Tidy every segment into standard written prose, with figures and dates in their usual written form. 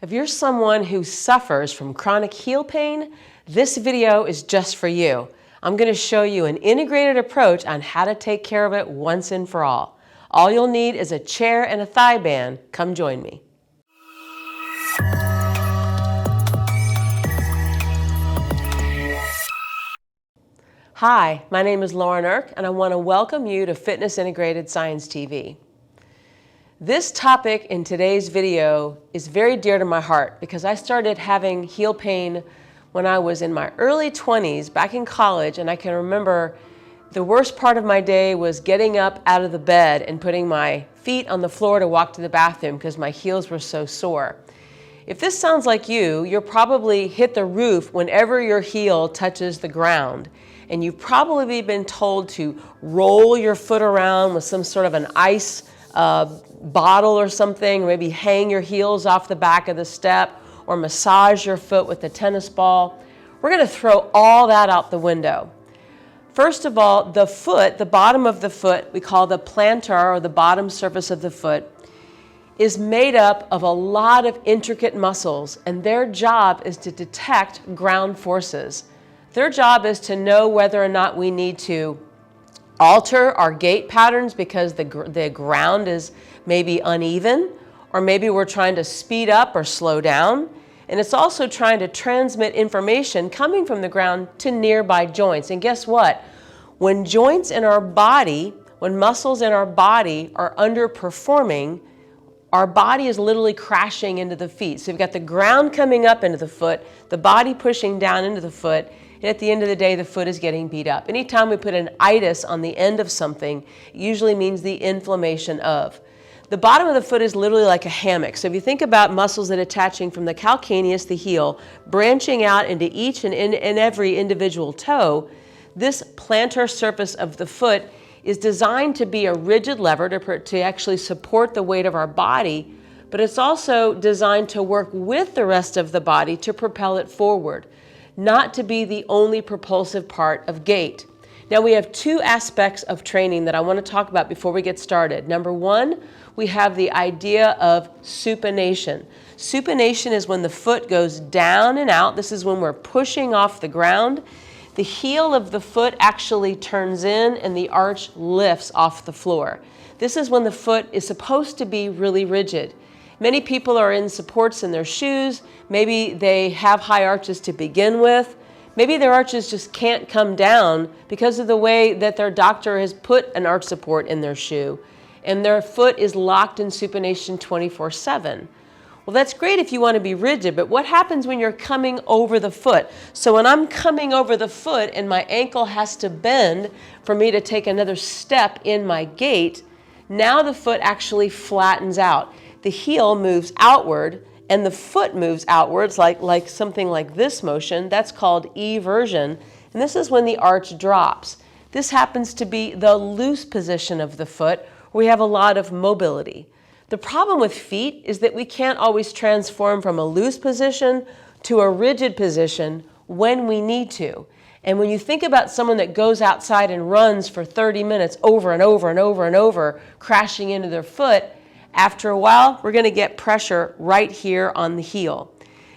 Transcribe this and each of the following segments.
If you're someone who suffers from chronic heel pain, this video is just for you. I'm going to show you an integrated approach on how to take care of it once and for all. All you'll need is a chair and a thigh band. Come join me. Hi, my name is Lauren Eirk, and I want to welcome you to Fitness Integrated Science TV. This topic in today's video is very dear to my heart because I started having heel pain when I was in my early 20s, back in college, and I can remember the worst part of my day was getting up out of the bed and putting my feet on the floor to walk to the bathroom because my heels were so sore. If this sounds like you'll probably hit the roof whenever your heel touches the ground. And you've probably been told to roll your foot around with some sort of an ice bottle or something, or maybe hang your heels off the back of the step, or massage your foot with a tennis ball. We're going to throw all that out the window. First of all, the foot, the bottom of the foot, we call the plantar, or the bottom surface of the foot, is made up of a lot of intricate muscles, and their job is to detect ground forces. Their job is to know whether or not we need to alter our gait patterns because the ground is maybe uneven, or maybe we're trying to speed up or slow down. And it's also trying to transmit information coming from the ground to nearby joints. And guess what? When joints in our body, when muscles in our body are underperforming, our body is literally crashing into the feet. So you've got the ground coming up into the foot, the body pushing down into the foot, and at the end of the day, the foot is getting beat up. Anytime we put an itis on the end of something, it usually means the inflammation of. The bottom of the foot is literally like a hammock. So if you think about muscles that are attaching from the calcaneus, the heel, branching out into each and every individual toe, this plantar surface of the foot is designed to be a rigid lever to actually support the weight of our body, but it's also designed to work with the rest of the body to propel it forward, not to be the only propulsive part of gait. Now we have two aspects of training that I want to talk about before we get started. Number one, we have the idea of supination. Supination is when the foot goes down and out. This is when we're pushing off the ground. The heel of the foot actually turns in and the arch lifts off the floor. This is when the foot is supposed to be really rigid. Many people are in supports in their shoes. Maybe they have high arches to begin with. Maybe their arches just can't come down because of the way that their doctor has put an arch support in their shoe, and their foot is locked in supination 24/7. Well, that's great if you want to be rigid, but what happens when you're coming over the foot? So when I'm coming over the foot and my ankle has to bend for me to take another step in my gait, now the foot actually flattens out. The heel moves outward and the foot moves outwards like something like this motion. That's called eversion, and this is when the arch drops. This happens to be the loose position of the foot where we have a lot of mobility. The problem with feet is that we can't always transform from a loose position to a rigid position when we need to. And when you think about someone that goes outside and runs for 30 minutes over and over and over and over, crashing into their foot, after a while, we're going to get pressure right here on the heel.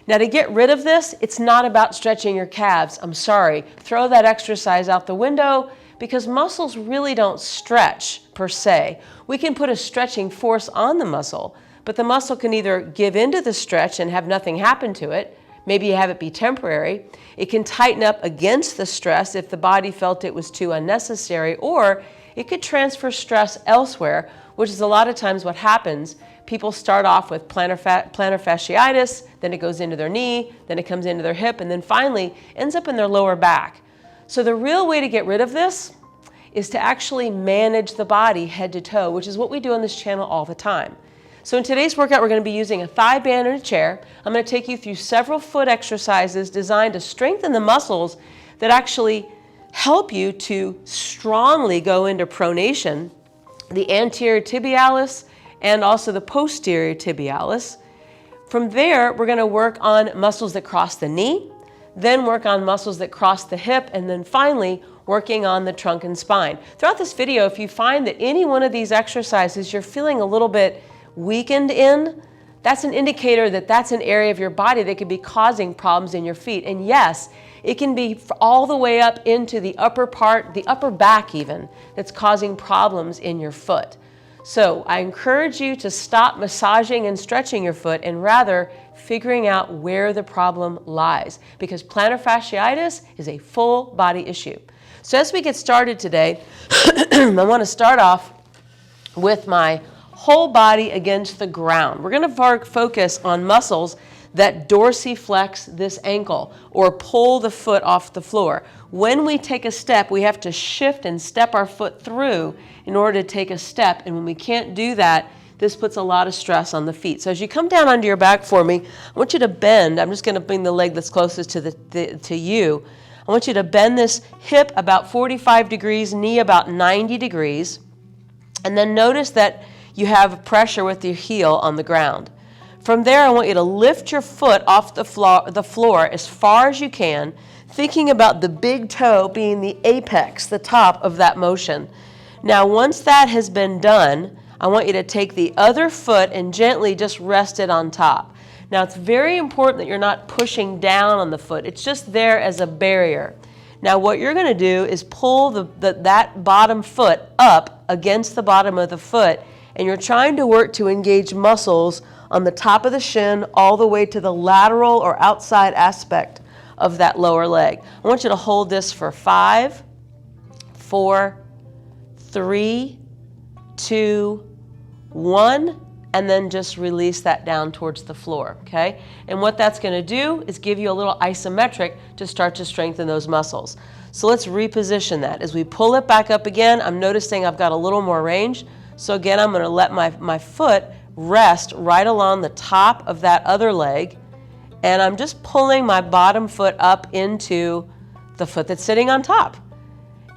Now, to get rid of this, it's not about stretching your calves. I'm sorry. Throw that exercise out the window because muscles really don't stretch per se. We can put a stretching force on the muscle, but the muscle can either give into the stretch and have nothing happen to it. Maybe you have it be temporary. It can tighten up against the stress if the body felt it was too unnecessary, or it could transfer stress elsewhere, which is a lot of times what happens. People start off with plantar fasciitis, then it goes into their knee, then it comes into their hip, and then finally ends up in their lower back. So the real way to get rid of this is to actually manage the body head to toe, which is what we do on this channel all the time. So in today's workout, we're going to be using a thigh band and a chair. I'm going to take you through several foot exercises designed to strengthen the muscles that actually help you to strongly go into pronation, the anterior tibialis and also the posterior tibialis. From there, we're going to work on muscles that cross the knee, then work on muscles that cross the hip, and then finally working on the trunk and spine. Throughout this video, if you find that any one of these exercises you're feeling a little bit weakened in, that's an indicator that that's an area of your body that could be causing problems in your feet. And yes, it can be all the way up into the upper part, the upper back even, that's causing problems in your foot. So I encourage you to stop massaging and stretching your foot and rather figuring out where the problem lies, because plantar fasciitis is a full body issue. So as we get started today, I want to start off with my whole body against the ground. We're going to focus on muscles that dorsiflex this ankle or pull the foot off the floor. When we take a step, we have to shift and step our foot through in order to take a step. And when we can't do that, this puts a lot of stress on the feet. So as you come down onto your back for me, I want you to bend. I'm just going to bring the leg that's closest to you. I want you to bend this hip about 45 degrees, knee about 90 degrees. And then notice that you have pressure with your heel on the ground. From there, I want you to lift your foot off the floor as far as you can, thinking about the big toe being the apex, the top of that motion. Now, once that has been done, I want you to take the other foot and gently just rest it on top. Now, it's very important that you're not pushing down on the foot. It's just there as a barrier. Now, what you're going to do is pull that bottom foot up against the bottom of the foot, and you're trying to work to engage muscles on the top of the shin all the way to the lateral or outside aspect of that lower leg. I want you to hold this for 5, 4, 3, 2, 1, and then just release that down towards the floor, okay? And what that's going to do is give you a little isometric to start to strengthen those muscles. So let's reposition that. As we pull it back up again, I'm noticing I've got a little more range. So again, I'm going to let my foot rest right along the top of that other leg, and I'm just pulling my bottom foot up into the foot that's sitting on top.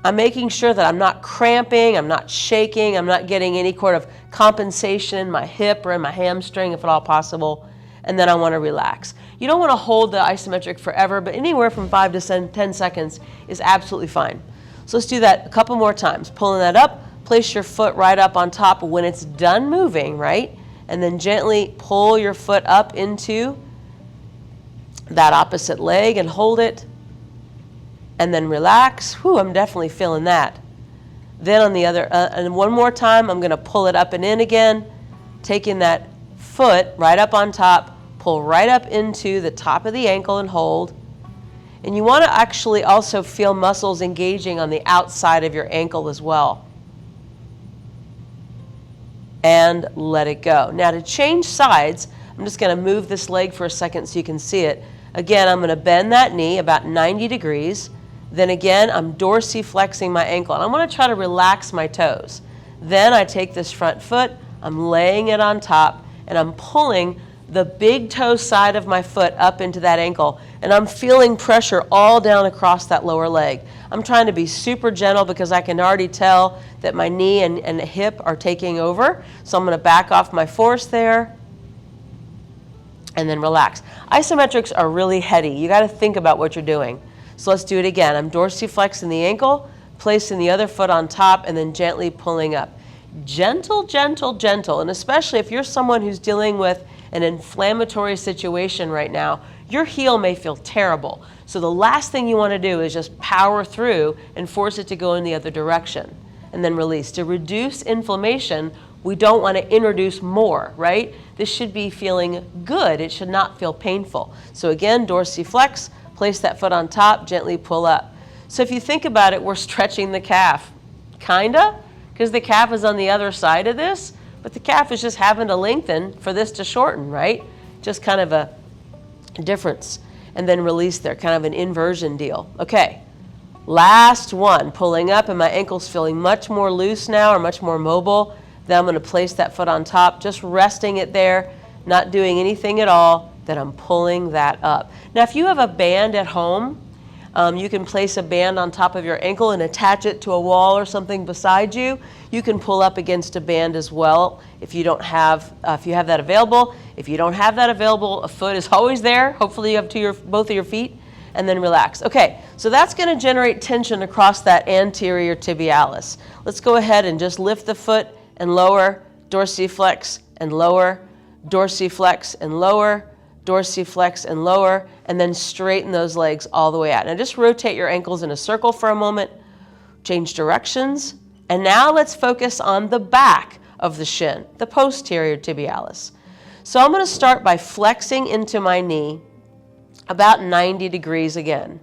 I'm making sure that I'm not cramping, I'm not shaking, I'm not getting any sort of compensation in my hip or in my hamstring, if at all possible, and then I want to relax. You don't want to hold the isometric forever, but anywhere from 5 to 10 seconds is absolutely fine. So let's do that a couple more times. Pulling that up, place your foot right up on top when it's done moving, right? And then gently pull your foot up into that opposite leg and hold it. And then relax. Whew, I'm definitely feeling that. Then on the other, and one more time, I'm going to pull it up and in again, taking that foot right up on top, pull right up into the top of the ankle and hold. And you want to actually also feel muscles engaging on the outside of your ankle as well. And let it go. Now to change sides, I'm just going to move this leg for a second so you can see it. Again, I'm going to bend that knee about 90 degrees. Then again, I'm dorsiflexing my ankle. And I'm going to try to relax my toes. Then I take this front foot, I'm laying it on top, and I'm pulling the big toe side of my foot up into that ankle. And I'm feeling pressure all down across that lower leg. I'm trying to be super gentle because I can already tell that my knee and hip are taking over. So I'm going to back off my force there and then relax. Isometrics are really heady. You got to think about what you're doing. So let's do it again. I'm dorsiflexing the ankle, placing the other foot on top, and then gently pulling up. Gentle, gentle, gentle. And especially if you're someone who's dealing with an inflammatory situation right now, your heel may feel terrible. So the last thing you want to do is just power through and force it to go in the other direction. And then release. To reduce inflammation, we don't want to introduce more, right? This should be feeling good. It should not feel painful. So again, dorsiflex, place that foot on top, gently pull up. So if you think about it, we're stretching the calf. Kinda, because the calf is on the other side of this, but the calf is just having to lengthen for this to shorten, right? Just kind of a difference. And then release there, kind of an inversion deal. Okay, last one, pulling up, and my ankle's feeling much more loose now or much more mobile. Then I'm going to place that foot on top, just resting it there, not doing anything at all. Then I'm pulling that up. Now, if you have a band at home, you can place a band on top of your ankle and attach it to a wall or something beside you. You can pull up against a band as well if you don't have, if you have that available. If you don't have that available, a foot is always there. Hopefully you have both of your feet, and then relax. Okay, so that's going to generate tension across that anterior tibialis. Let's go ahead and just lift the foot and lower, dorsiflex and lower, dorsiflex and lower, dorsiflex and lower, and then straighten those legs all the way out. Now just rotate your ankles in a circle for a moment, change directions, and now let's focus on the back of the shin, the posterior tibialis. So I'm going to start by flexing into my knee about 90 degrees again.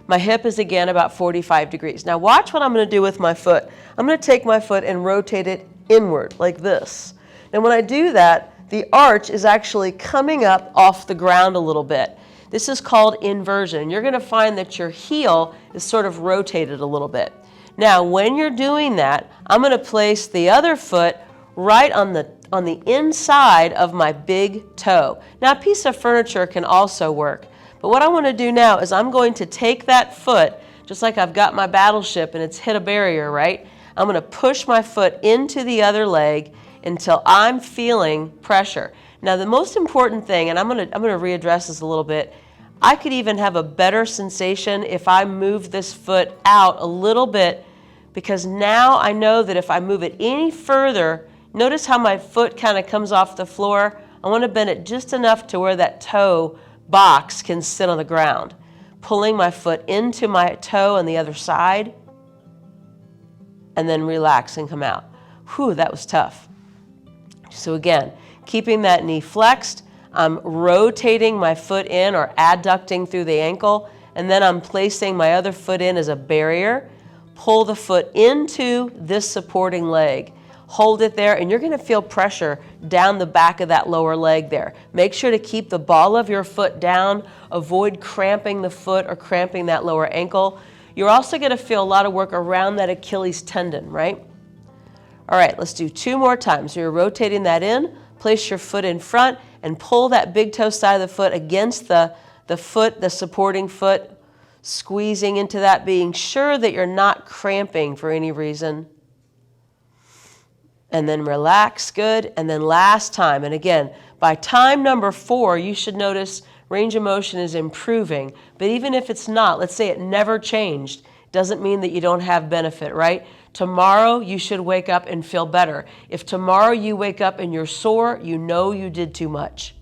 My hip is again about 45 degrees. Now watch what I'm going to do with my foot. I'm going to take my foot and rotate it inward like this. And when I do that, the arch is actually coming up off the ground a little bit. This is called inversion. You're going to find that your heel is sort of rotated a little bit. Now, when you're doing that, I'm going to place the other foot right on the inside of my big toe. Now, a piece of furniture can also work. But what I want to do now is I'm going to take that foot, just like I've got my battleship and it's hit a barrier, right? I'm going to push my foot into the other leg until I'm feeling pressure. Now the most important thing, and I'm going to readdress this a little bit, I could even have a better sensation if I move this foot out a little bit, because now I know that if I move it any further, notice how my foot kind of comes off the floor. I want to bend it just enough to where that toe box can sit on the ground. Pulling my foot into my toe on the other side, and then relax and come out. Whew, that was tough. So again, keeping that knee flexed, I'm rotating my foot in or adducting through the ankle, and then I'm placing my other foot in as a barrier. Pull the foot into this supporting leg. Hold it there, and you're going to feel pressure down the back of that lower leg there. Make sure to keep the ball of your foot down. Avoid cramping the foot or cramping that lower ankle. You're also going to feel a lot of work around that Achilles tendon, right? All right, let's do 2 more times. So you're rotating that in, place your foot in front, and pull that big toe side of the foot against the foot, the supporting foot, squeezing into that, being sure that you're not cramping for any reason. And then relax, good. And then last time, and again, by time number 4, you should notice range of motion is improving. But even if it's not, let's say it never changed, doesn't mean that you don't have benefit, right? Tomorrow you should wake up and feel better. If tomorrow you wake up and you're sore, you know you did too much.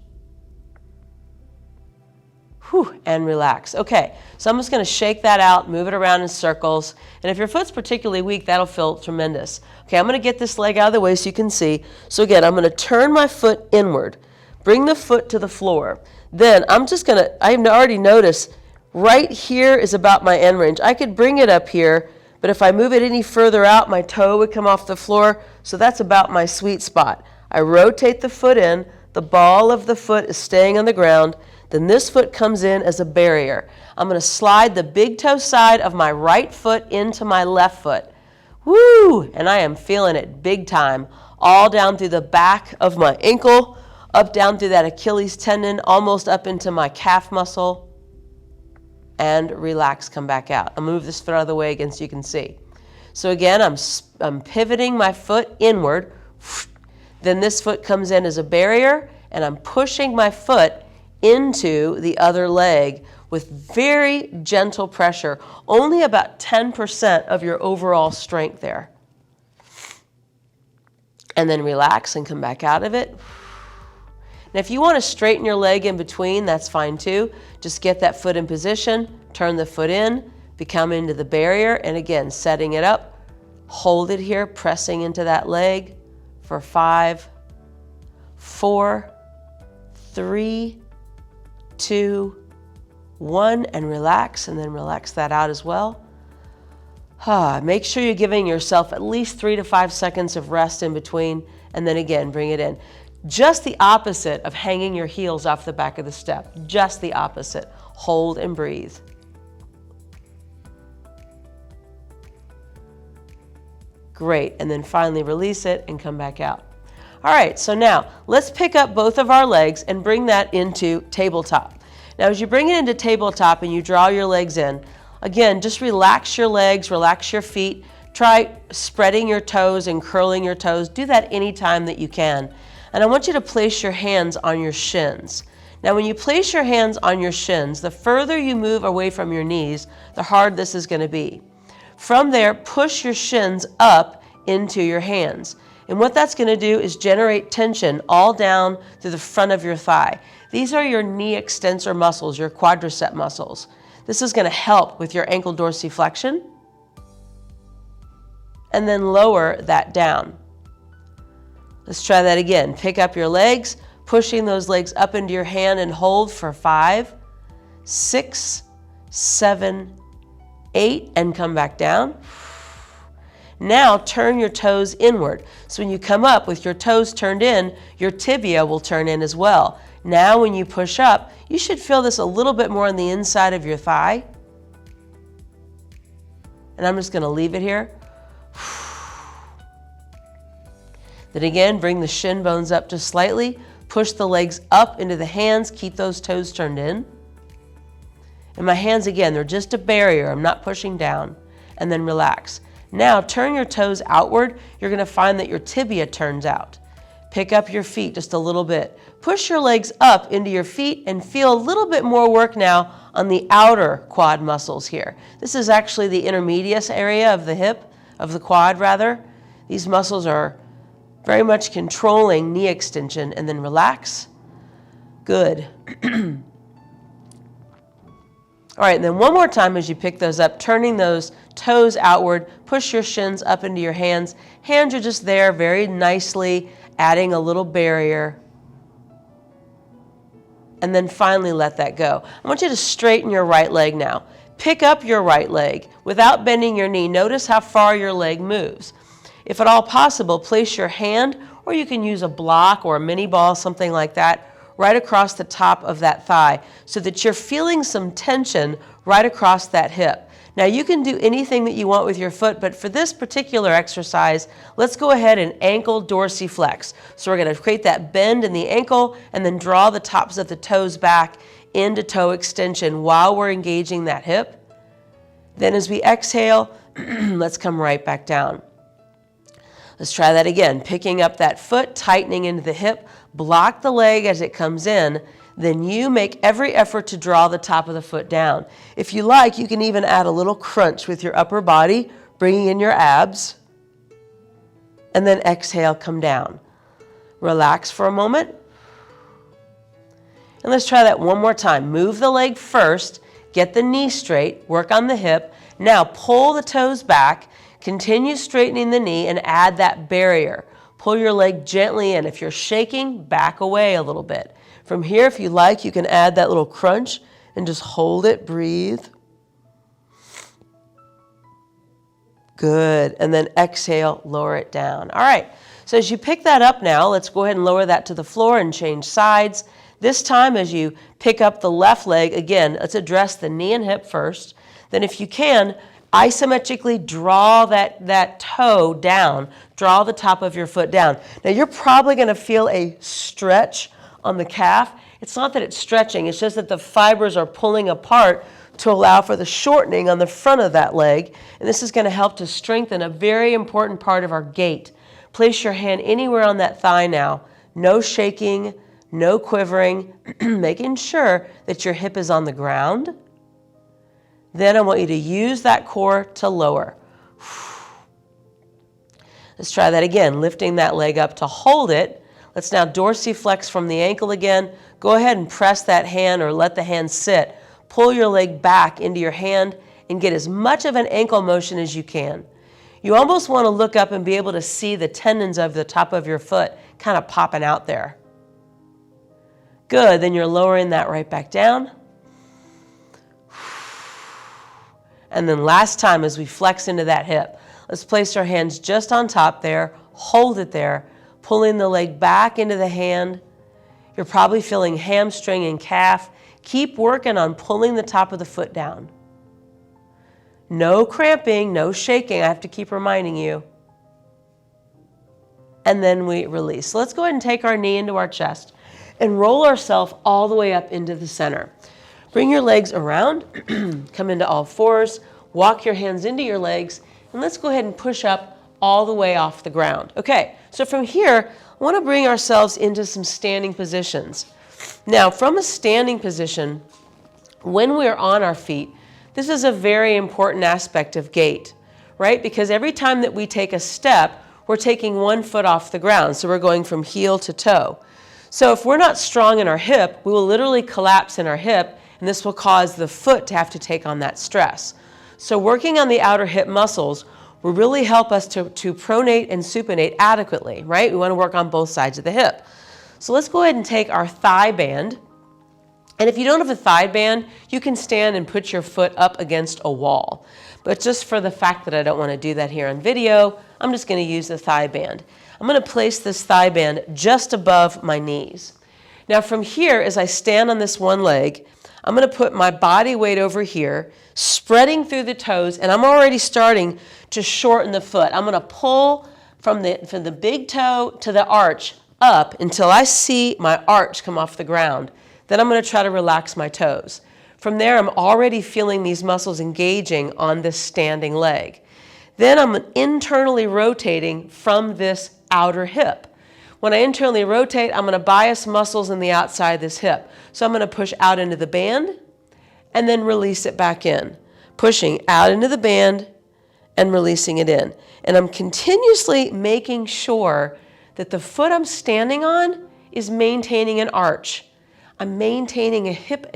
Whew, and relax. Okay, so I'm just going to shake that out, move it around in circles. And if your foot's particularly weak, that'll feel tremendous. Okay, I'm going to get this leg out of the way so you can see. So again, I'm going to turn my foot inward, bring the foot to the floor. Then I'm just going to, I've already noticed, right here is about my end range. I could bring it up here, but if I move it any further out, my toe would come off the floor. So that's about my sweet spot. I rotate the foot in, the ball of the foot is staying on the ground. Then this foot comes in as a barrier. I'm going to slide the big toe side of my right foot into my left foot. Woo! And I am feeling it big time. All down through the back of my ankle, up down through that Achilles tendon, almost up into my calf muscle. And relax, come back out. I'll move this foot out of the way again so you can see. So again, I'm pivoting my foot inward. Then this foot comes in as a barrier, and I'm pushing my foot into the other leg with very gentle pressure, only about 10% of your overall strength there. And then relax and come back out of it. And if you want to straighten your leg in between, that's fine too. Just get that foot in position, turn the foot in, become into the barrier, and again, setting it up. Hold it here, pressing into that leg for 5, 4, 3, 2, 1, and relax, and then relax that out as well. Make sure you're giving yourself at least 3 to 5 seconds of rest in between, and then again, bring it in. Just the opposite of hanging your heels off the back of the step. Just the opposite. Hold and breathe. Great, and then finally release it and come back out. All right, so now let's pick up both of our legs and bring that into tabletop. Now as you bring it into tabletop and you draw your legs in, again, just relax your legs, relax your feet. Try spreading your toes and curling your toes. Do that anytime that you can. And I want you to place your hands on your shins. Now when you place your hands on your shins, the further you move away from your knees, the harder this is going to be. From there, push your shins up into your hands. And what that's going to do is generate tension all down through the front of your thigh. These are your knee extensor muscles, your quadricep muscles. This is going to help with your ankle dorsiflexion. And then lower that down. Let's try that again. Pick up your legs, pushing those legs up into your hand and hold for 5, 6, 7, 8, and come back down. Now turn your toes inward. So when you come up with your toes turned in, your tibia will turn in as well. Now when you push up, you should feel this a little bit more on the inside of your thigh. And I'm just going to leave it here. Then again, bring the shin bones up just slightly. Push the legs up into the hands. Keep those toes turned in. And my hands, again, they're just a barrier. I'm not pushing down. And then relax. Now turn your toes outward. You're going to find that your tibia turns out. Pick up your feet just a little bit. Push your legs up into your feet and feel a little bit more work now on the outer quad muscles here. This is actually the intermedius area of the hip, of the quad rather. These muscles are very much controlling knee extension, and then relax. Good. All right, and then one more time as you pick those up, turning those toes outward, push your shins up into your hands. Hands are just there very nicely, adding a little barrier. And then finally let that go. I want you to straighten your right leg now. Pick up your right leg without bending your knee. Notice how far your leg moves. If at all possible, place your hand, or you can use a block or a mini ball, something like that, right across the top of that thigh so that you're feeling some tension right across that hip. Now you can do anything that you want with your foot, but for this particular exercise, let's go ahead and ankle dorsiflex. So we're going to create that bend in the ankle and then draw the tops of the toes back into toe extension while we're engaging that hip. Then as we exhale, let's come right back down. Let's try that again. Picking up that foot, tightening into the hip, block the leg as it comes in, then you make every effort to draw the top of the foot down. If you like, you can even add a little crunch with your upper body, bringing in your abs, and then exhale, come down. Relax for a moment. And let's try that one more time. Move the leg first, get the knee straight, work on the hip. Now pull the toes back, continue straightening the knee, and add that barrier. Pull your leg gently in. If you're shaking, back away a little bit. From here, if you like, you can add that little crunch and just hold it, breathe. Good. And then exhale, lower it down. All right. So as you pick that up now, let's go ahead and lower that to the floor and change sides. This time, as you pick up the left leg, again, let's address the knee and hip first. Then if you can, isometrically draw that toe down. Draw the top of your foot down. Now you're probably going to feel a stretch on the calf. It's not that it's stretching, it's just that the fibers are pulling apart to allow for the shortening on the front of that leg. And this is going to help to strengthen a very important part of our gait. Place your hand anywhere on that thigh now. No shaking, no quivering, making sure that your hip is on the ground. Then I want you to use that core to lower. Let's try that again, lifting that leg up to hold it. Let's now dorsiflex from the ankle again. Go ahead and press that hand or let the hand sit. Pull your leg back into your hand and get as much of an ankle motion as you can. You almost want to look up and be able to see the tendons of the top of your foot kind of popping out there. Good, then you're lowering that right back down. And then last time as we flex into that hip, let's place our hands just on top there, hold it there, pulling the leg back into the hand. You're probably feeling hamstring and calf. Keep working on pulling the top of the foot down. No cramping, no shaking. I have to keep reminding you. And then we release. So let's go ahead and take our knee into our chest and roll ourselves all the way up into the center. Bring your legs around, come into all fours, walk your hands into your legs, and let's go ahead and push up all the way off the ground. Okay, so from here, I want to bring ourselves into some standing positions. Now, from a standing position, when we're on our feet, this is a very important aspect of gait, right? Because every time that we take a step, we're taking one foot off the ground. So we're going from heel to toe. So if we're not strong in our hip, we will literally collapse in our hip, and this will cause the foot to have to take on that stress. So working on the outer hip muscles will really help us to pronate and supinate adequately, right? We want to work on both sides of the hip. So let's go ahead and take our thigh band. And if you don't have a thigh band, you can stand and put your foot up against a wall. But just for the fact that I don't want to do that here on video, I'm just going to use the thigh band. I'm going to place this thigh band just above my knees. Now from here, as I stand on this one leg, I'm going to put my body weight over here, spreading through the toes, and I'm already starting to shorten the foot. I'm going to pull from the big toe to the arch up until I see my arch come off the ground. Then I'm going to try to relax my toes. From there, I'm already feeling these muscles engaging on this standing leg. Then I'm internally rotating from this outer hip. When I internally rotate, I'm going to bias muscles in the outside of this hip. So I'm going to push out into the band and then release it back in. Pushing out into the band and releasing it in. And I'm continuously making sure that the foot I'm standing on is maintaining an arch. I'm maintaining a hip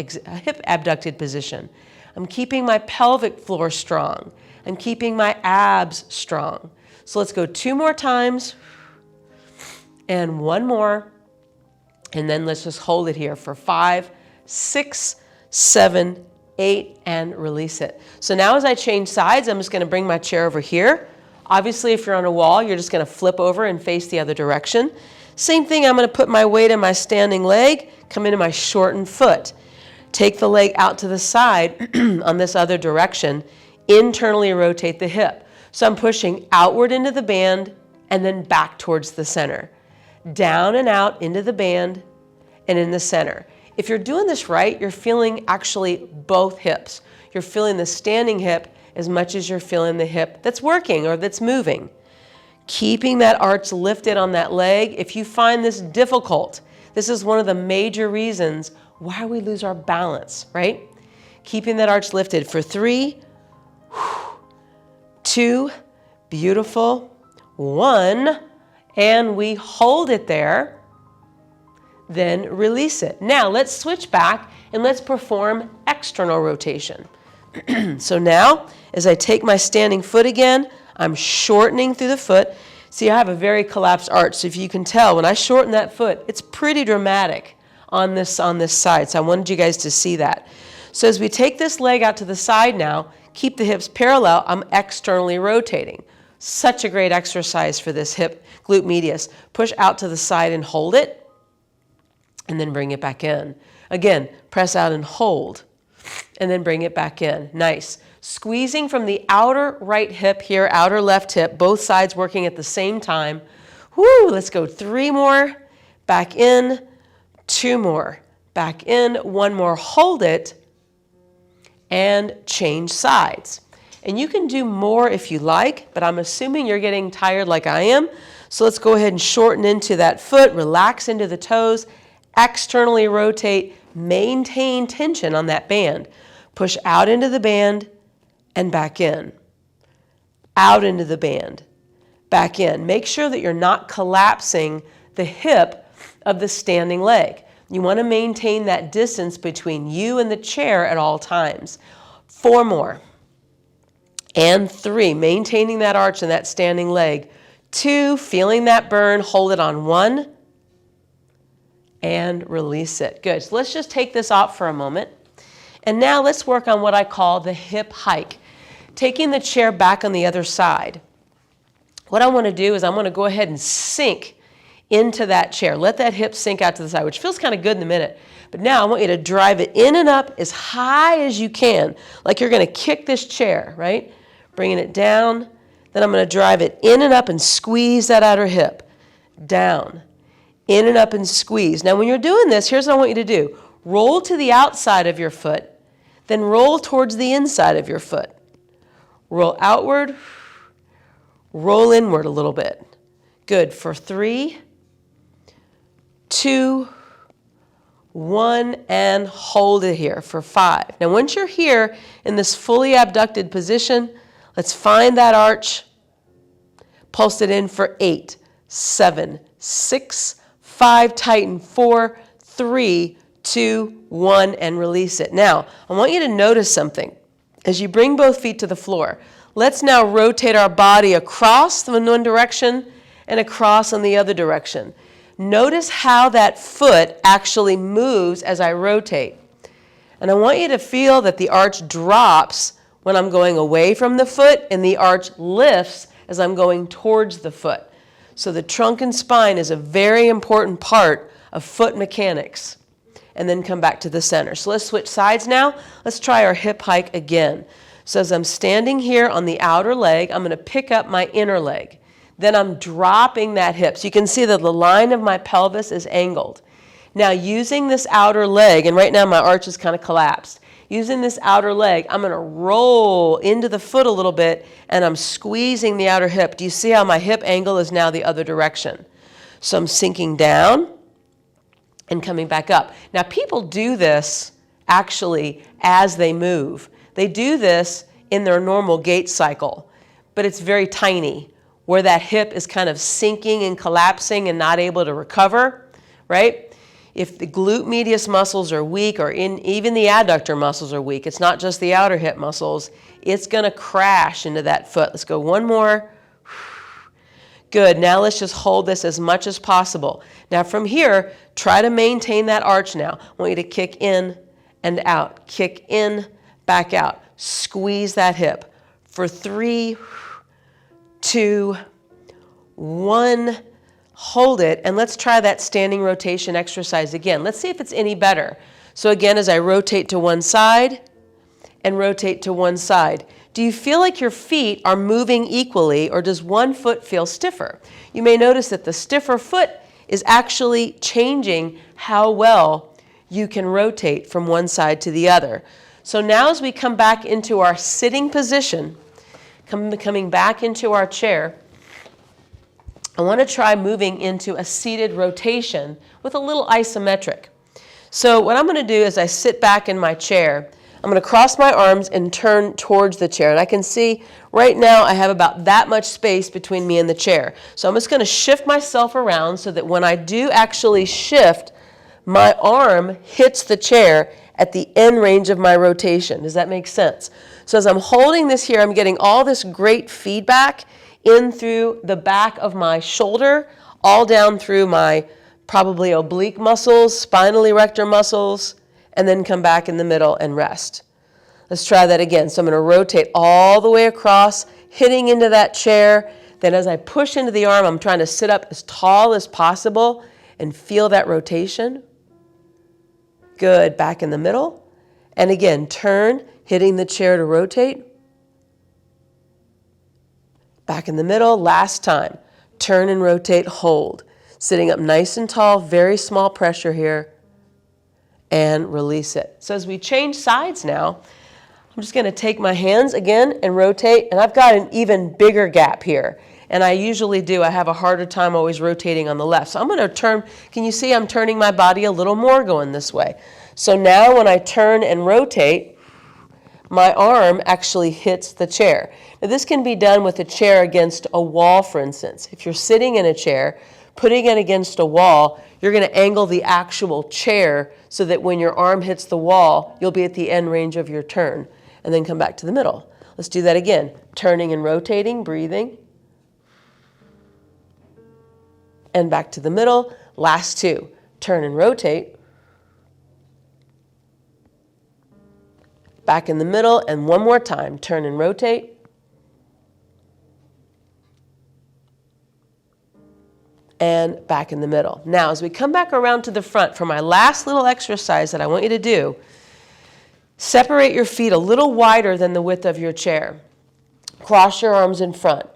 abducted position. I'm keeping my pelvic floor strong. I'm keeping my abs strong. So let's go 2 more times and 1 more. And then let's just hold it here for 5, 6, 7, 8, and release it. So now as I change sides, I'm just going to bring my chair over here. Obviously, if you're on a wall, you're just going to flip over and face the other direction. Same thing, I'm going to put my weight in my standing leg, come into my shortened foot. Take the leg out to the side on this other direction, internally rotate the hip. So I'm pushing outward into the band and then back towards the center. Down and out into the band and in the center. If you're doing this right, you're feeling actually both hips. You're feeling the standing hip as much as you're feeling the hip that's working or that's moving. Keeping that arch lifted on that leg. If you find this difficult, this is one of the major reasons why we lose our balance, right? Keeping that arch lifted for 3, 2, beautiful, 1, and we hold it there, then release it. Now let's switch back and let's perform external rotation. So now, as I take my standing foot again, I'm shortening through the foot. See, I have a very collapsed arch, so if you can tell, when I shorten that foot, it's pretty dramatic on this side. So I wanted you guys to see that. So as we take this leg out to the side now, keep the hips parallel, I'm externally rotating. Such a great exercise for this hip glute medius. Push out to the side and hold it, and then bring it back in. Again, press out and hold, and then bring it back in. Nice. Squeezing from the outer right hip here, outer left hip, both sides working at the same time. Woo, let's go 3 more, back in, 2 more, back in, 1 more, hold it, and change sides. And you can do more if you like, but I'm assuming you're getting tired like I am. So let's go ahead and shorten into that foot, relax into the toes, externally rotate, maintain tension on that band. Push out into the band and back in. Out into the band, back in. Make sure that you're not collapsing the hip of the standing leg. You want to maintain that distance between you and the chair at all times. 4 more. And 3, maintaining that arch and that standing leg. 2, feeling that burn, hold it on 1, and release it. Good, so let's just take this off for a moment. And now let's work on what I call the hip hike. Taking the chair back on the other side. What I want to do is I want to go ahead and sink into that chair. Let that hip sink out to the side, which feels kind of good in a minute. But now I want you to drive it in and up as high as you can, like you're going to kick this chair, right? Bringing it down. Then I'm going to drive it in and up and squeeze that outer hip. Down. In and up and squeeze. Now when you're doing this, here's what I want you to do. Roll to the outside of your foot, then roll towards the inside of your foot. Roll outward, roll inward a little bit. Good, for 3, 2, 1, and hold it here for 5. Now once you're here in this fully abducted position, let's find that arch, Pulse it in for 8, 7, 6, 5, tighten, 4, 3, 2, 1, and release it. Now, I want you to notice something. As you bring both feet to the floor, let's now rotate our body across in one direction and across in the other direction. Notice how that foot actually moves as I rotate. And I want you to feel that the arch drops when I'm going away from the foot and the arch lifts as I'm going towards the foot. So the trunk and spine is a very important part of foot mechanics. And then come back to the center. So let's switch sides now. Let's try our hip hike again. So as I'm standing here on the outer leg, I'm going to pick up my inner leg. Then I'm dropping that hip. So you can see that the line of my pelvis is angled. Now using this outer leg, and right now my arch is kind of collapsed. Using this outer leg, I'm going to roll into the foot a little bit, and I'm squeezing the outer hip. Do you see how my hip angle is now the other direction? So I'm sinking down and coming back up. Now people do this actually as they move. They do this in their normal gait cycle, but it's very tiny, where that hip is kind of sinking and collapsing and not able to recover, right? If the glute medius muscles are weak, or even the adductor muscles are weak, it's not just the outer hip muscles, it's going to crash into that foot. Let's go one more. Good. Now let's just hold this as much as possible. Now from here, try to maintain that arch now. I want you to kick in and out. Kick in, back out. Squeeze that hip for 3, 2, 1. Hold it, and let's try that standing rotation exercise again. Let's see if it's any better. So again, as I rotate to one side and rotate to one side, do you feel like your feet are moving equally, or does one foot feel stiffer? You may notice that the stiffer foot is actually changing how well you can rotate from one side to the other. So now as we come back into our sitting position, coming back into our chair, I want to try moving into a seated rotation with a little isometric. So what I'm going to do is I sit back in my chair. I'm going to cross my arms and turn towards the chair. And I can see right now I have about that much space between me and the chair. So I'm just going to shift myself around so that when I do actually shift, my arm hits the chair at the end range of my rotation. Does that make sense? So as I'm holding this here, I'm getting all this great feedback in through the back of my shoulder, all down through my probably oblique muscles, spinal erector muscles, and then come back in the middle and rest. Let's try that again. So I'm going to rotate all the way across, hitting into that chair. Then as I push into the arm, I'm trying to sit up as tall as possible and feel that rotation. Good. Back in the middle. And again, turn, hitting the chair to rotate. Back in the middle. Last time. Turn and rotate, hold. Sitting up nice and tall, very small pressure here. And release it. So as we change sides now, I'm just going to take my hands again and rotate, and I've got an even bigger gap here. And I usually do. I have a harder time always rotating on the left. So I'm going to turn. Can you see I'm turning my body a little more going this way? So now when I turn and rotate, my arm actually hits the chair. Now this can be done with a chair against a wall, for instance. If you're sitting in a chair, putting it against a wall, you're going to angle the actual chair so that when your arm hits the wall, you'll be at the end range of your turn. And then come back to the middle. Let's do that again. Turning and rotating, breathing. And back to the middle. Last two. Turn and rotate. Back in the middle, and one more time. Turn and rotate. And back in the middle. Now, as we come back around to the front for my last little exercise that I want you to do, separate your feet a little wider than the width of your chair. Cross your arms in front.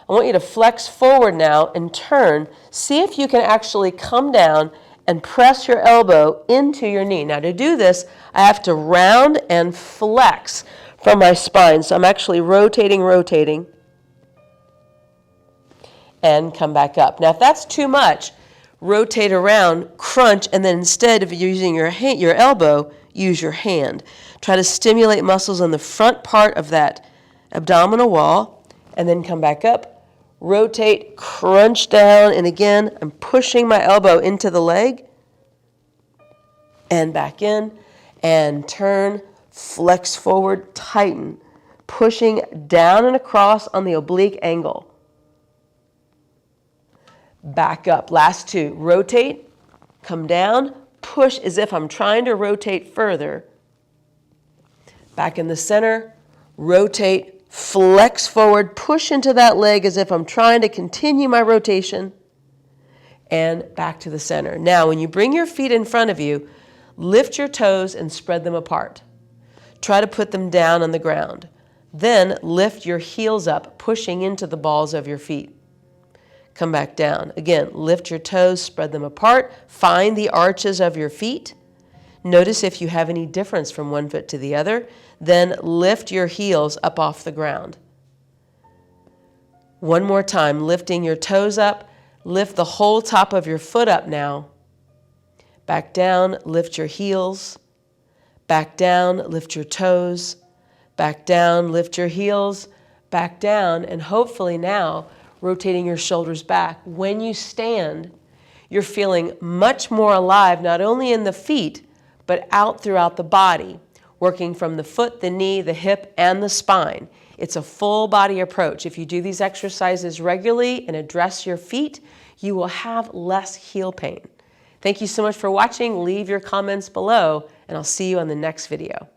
I want you to flex forward now and turn. See if you can actually come down and press your elbow into your knee. Now to do this, I have to round and flex from my spine. So I'm actually rotating, and come back up. Now if that's too much, rotate around, crunch, and then instead of using your elbow, use your hand. Try to stimulate muscles on the front part of that abdominal wall, and then come back up, rotate, crunch down, and again, I'm pushing my elbow into the leg, and back in, and turn, flex forward, tighten, pushing down and across on the oblique angle. Back up, last two, rotate, come down, push as if I'm trying to rotate further. Back in the center, rotate, flex forward, push into that leg as if I'm trying to continue my rotation, and back to the center. Now, when you bring your feet in front of you, lift your toes and spread them apart. Try to put them down on the ground. Then lift your heels up, pushing into the balls of your feet. Come back down. Again, lift your toes, spread them apart. Find the arches of your feet. Notice if you have any difference from one foot to the other. Then lift your heels up off the ground. One more time, lifting your toes up. Lift the whole top of your foot up now. Back down, lift your heels. Back down, lift your toes. Back down, lift your heels. Back down, and hopefully now, rotating your shoulders back. When you stand, you're feeling much more alive, not only in the feet, but out throughout the body, working from the foot, the knee, the hip, and the spine. It's a full body approach. If you do these exercises regularly and address your feet, you will have less heel pain. Thank you so much for watching. Leave your comments below, and I'll see you on the next video.